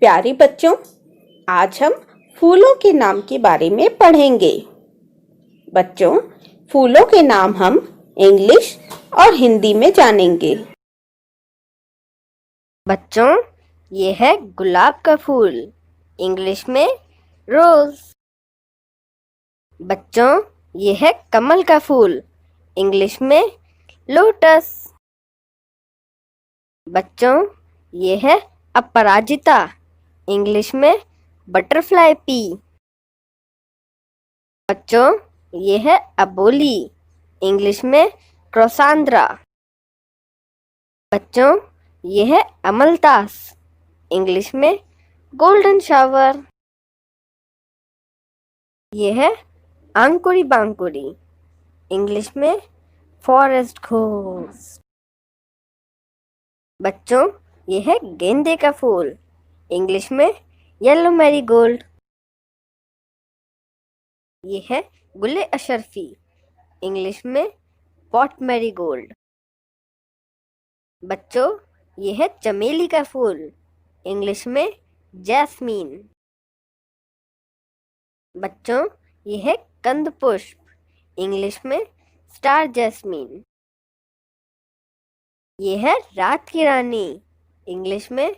प्यारे बच्चों, आज हम फूलों के नाम के बारे में पढ़ेंगे। बच्चों, फूलों के नाम हम इंग्लिश और हिंदी में जानेंगे। बच्चों, ये है गुलाब का फूल, इंग्लिश में रोज। बच्चों, ये है कमल का फूल, इंग्लिश में लोटस। बच्चों, ये है अपराजिता, इंग्लिश में बटरफ्लाई पी। बच्चों, ये है अबोली, इंग्लिश में क्रोसांद्रा। बच्चों, ये है अमलतास, इंग्लिश में गोल्डन शावर। ये है अंकुरी बांकुरी, इंग्लिश में फॉरेस्ट घोस्ट। बच्चों, ये है गेंदे का फूल, इंग्लिश में येलो मैरीगोल्ड। ये है गुले अशरफी, इंग्लिश में पॉट मैरीगोल्ड। बच्चों, ये है चमेली का फूल, इंग्लिश में जैस्मीन। बच्चों, ये है कंद पुष्प, इंग्लिश में स्टार जैस्मीन। ये है रात की रानी, इंग्लिश में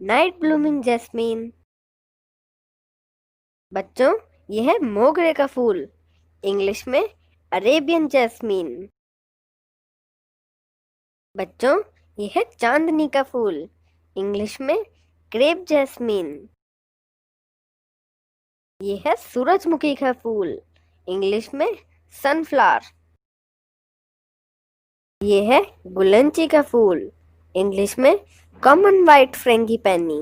नाइट ब्लूमिंग जैस्मीन। बच्चों, ये है मोगरे का फूल, इंग्लिश में अरेबियन जैस्मीन। बच्चों, ये है चांदनी का फूल, इंग्लिश में क्रेप जैस्मीन। ये है सूरजमुखी का फूल, इंग्लिश में सनफ्लावर। ये है गुलंची का फूल, इंग्लिश में कॉमन वाइट फ्रेंगीपेनी।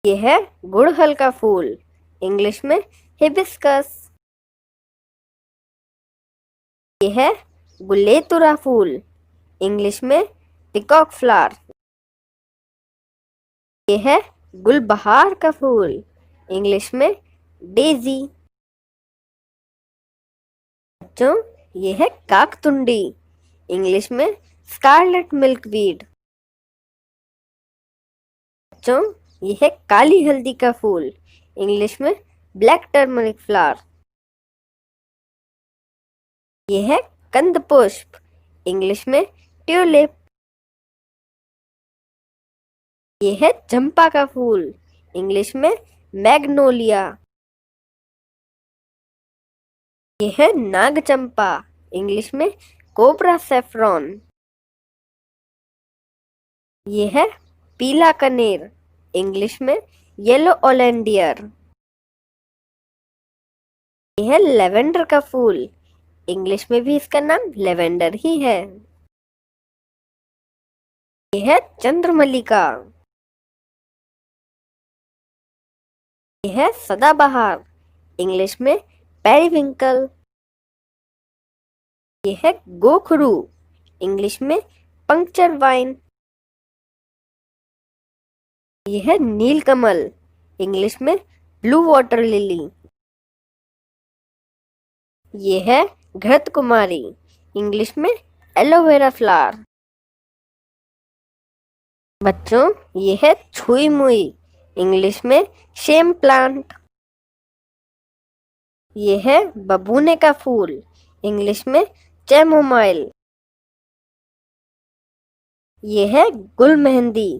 ये है गुड़हल का फूल, इंग्लिश में हिबिस्कस। ये है गुलेतुरा फूल, इंग्लिश में पिकॉक फ्लावर। ये है गुलबहार का फूल, इंग्लिश में डेजी। बच्चों, ये है काकतुंडी, इंग्लिश में स्कारलेट मिल्कवीड। बच्चों, ये है काली हल्दी का फूल, इंग्लिश में ब्लैक टर्मरिक फ्लावर। ये है कंद पुष्प, इंग्लिश में ट्यूलिप। ये है चंपा का फूल, इंग्लिश में मैग्नोलिया। ये है नाग चंपा, इंग्लिश में कोबरा सेफ्रॉन। ये है पीला कनेर, इंग्लिश में येलो ओलेंडियर। ये है लेवेंडर का फूल, इंग्लिश में भी इसका नाम लेवेंडर ही है। ये है चंद्रमल्लिका। ये है सदाबहार, इंग्लिश में पेरीविंकल। ये है गोखरू, इंग्लिश में पंक्चर वाइन। ये है नीलकमल, इंग्लिश में ब्लू वाटर लिली। ये है घृत कुमारी, इंग्लिश में एलोवेरा फ्लावर। बच्चों, ये है छुई मुई, इंग्लिश में शेम प्लांट। ये है बबूने का फूल, इंग्लिश में चैमोमाइल। ये है गुल मेहंदी,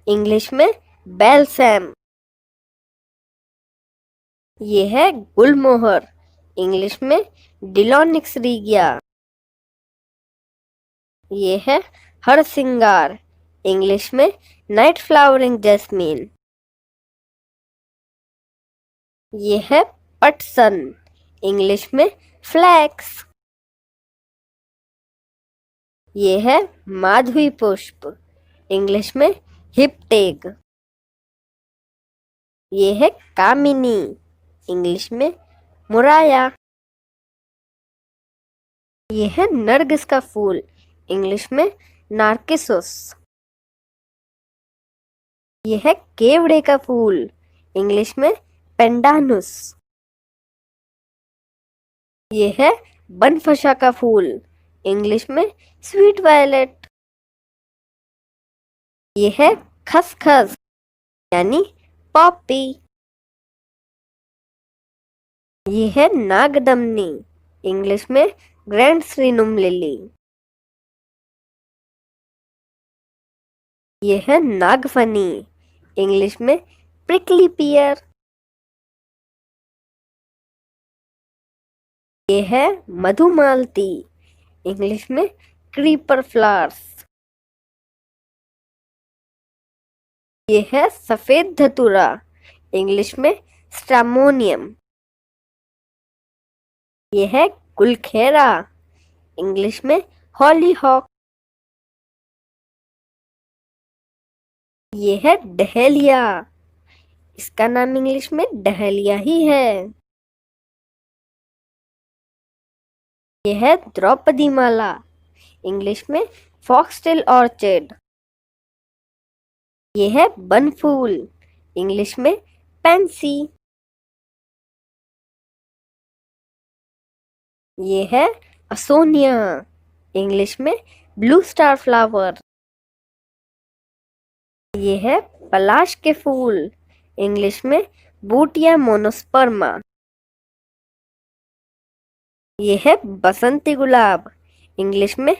इंग्लिश में बेलसैम। ये है गुलमोहर, इंग्लिश में डिलोनिक्स रीगिया। ये है हरसिंगार, इंग्लिश में नाइट फ्लावरिंग जैस्मीन। ये है पटसन, इंग्लिश में फ्लैक्स। ये है माधवी पुष्प, इंग्लिश में हिपटेग। ये है कामिनी, इंग्लिश में मुराया। ये है नरगिस का फूल, इंग्लिश में नार्किसुस। ये है केवड़े का फूल, इंग्लिश में पेंडानुस। ये है बनफशा का फूल, इंग्लिश में स्वीट वायलेट। ये है खसखस यानी पॉपी। ये है नागदमनी, इंग्लिश में ग्रैंड सिनुम लिली। ये है नागफनी, इंग्लिश में प्रिकली पियर। ये है मधुमालती, इंग्लिश में क्रीपर फ्लावर्स। ये है सफेद धतूरा, इंग्लिश में स्ट्रामोनियम। ये है गुलखेरा, इंग्लिश में हॉलीहॉक। ये है डहेलिया, इसका नाम इंग्लिश में डहेलिया ही है। ये है द्रौपदी माला, इंग्लिश में फॉक्सटेल ऑर्चिड। ये है बनफूल, इंग्लिश में पेंसी। ये है असोनिया, इंग्लिश में ब्लू स्टार फ्लावर। ये है पलाश के फूल, इंग्लिश में बूटिया मोनोस्पर्मा। ये है बसंती गुलाब, इंग्लिश में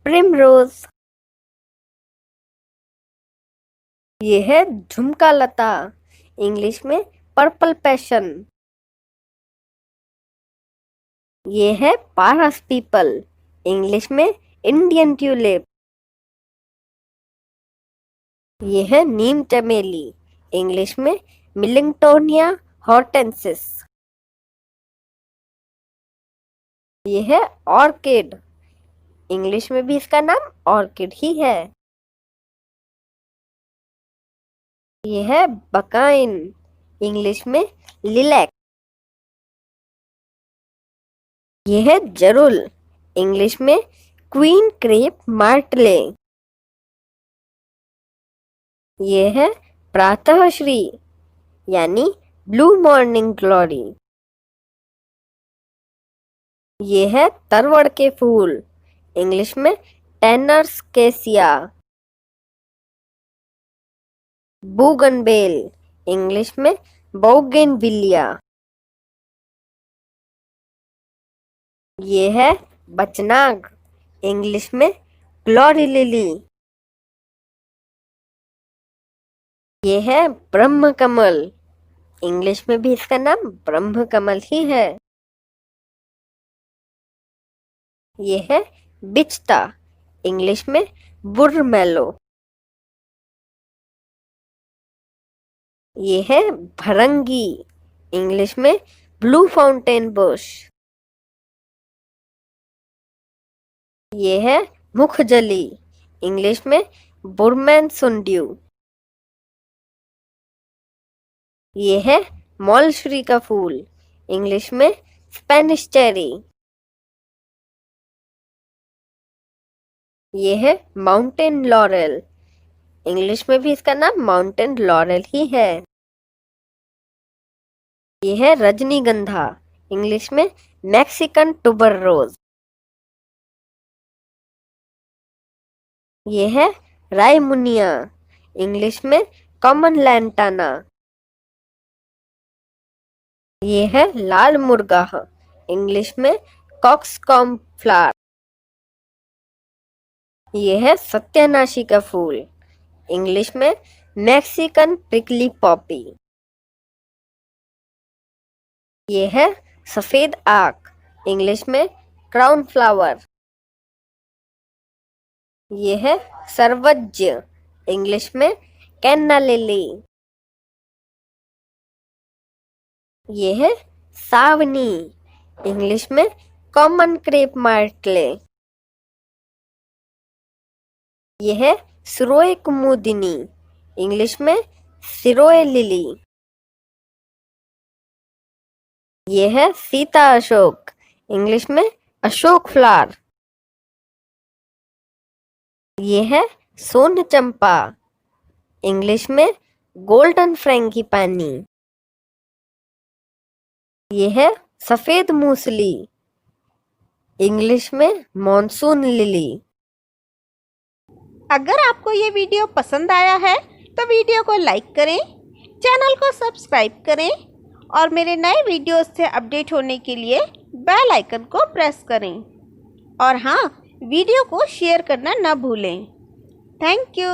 प्रिमरोज। ये है झुमका लता, इंग्लिश में पर्पल पैशन। ये है पारस पीपल, इंग्लिश में इंडियन ट्यूलिप। ये है नीम चमेली, इंग्लिश में मिलिंगटोनिया हॉर्टेंसिस। ये है ऑर्किड, इंग्लिश में भी इसका नाम ऑर्किड ही है। ये है बकाइन, इंग्लिश में लिलैक। ये है जरुल, इंग्लिश में क्वीन क्रेप मार्टले। ये है प्रातःश्री यानी ब्लू मॉर्निंग ग्लोरी। ये है तरवड़ के फूल, इंग्लिश में टेनर्स केसिया। बूगनवेल, इंग्लिश में बोगेनविलिया। ये है बचनाग, इंग्लिश में ग्लोरी लिली। ये है ब्रह्म कमल, इंग्लिश में भी इसका नाम ब्रह्म कमल ही है। ये है बिचता, इंग्लिश में बुरमेलो। ये है भरंगी, इंग्लिश में ब्लू फाउंटेन बुश। ये है मुखजली, इंग्लिश में बुरमैन सुंड्यू। ये है मौलश्री का फूल, इंग्लिश में स्पेनिश चेरी। ये है माउंटेन लॉरेल, इंग्लिश में भी इसका नाम माउंटेन लॉरेल ही है। ये है रजनीगंधा, इंग्लिश में मैक्सिकन टुबर रोज। ये है रायमुनिया, इंग्लिश में कॉमन लैंटाना। ये है लाल मुर्गा, इंग्लिश में कॉक्सकॉम फ्लावर। ये है सत्यानाशी का फूल, इंग्लिश में मैक्सिकन प्रिकली पॉपी। ये है सफेद आक, इंग्लिश में क्राउन फ्लावर। ये है सर्वज्य, इंग्लिश में कैन्ना लिली। ये है सावनी, इंग्लिश में कॉमन क्रेप मार्टले। ये है सिरोए कुमुदिनी, इंग्लिश में सिरोए लिली। ये है सीता अशोक, इंग्लिश में अशोक फ्लावर। ये है सोन चंपा, इंग्लिश में गोल्डन फ्रेंगिपानी। ये है सफेद मूसली, इंग्लिश में मॉनसून लिली। अगर आपको ये वीडियो पसंद आया है तो वीडियो को लाइक करें, चैनल को सब्सक्राइब करें और मेरे नए वीडियोस से अपडेट होने के लिए बेल आइकन को प्रेस करें। और हाँ, वीडियो को शेयर करना ना भूलें। Thank you.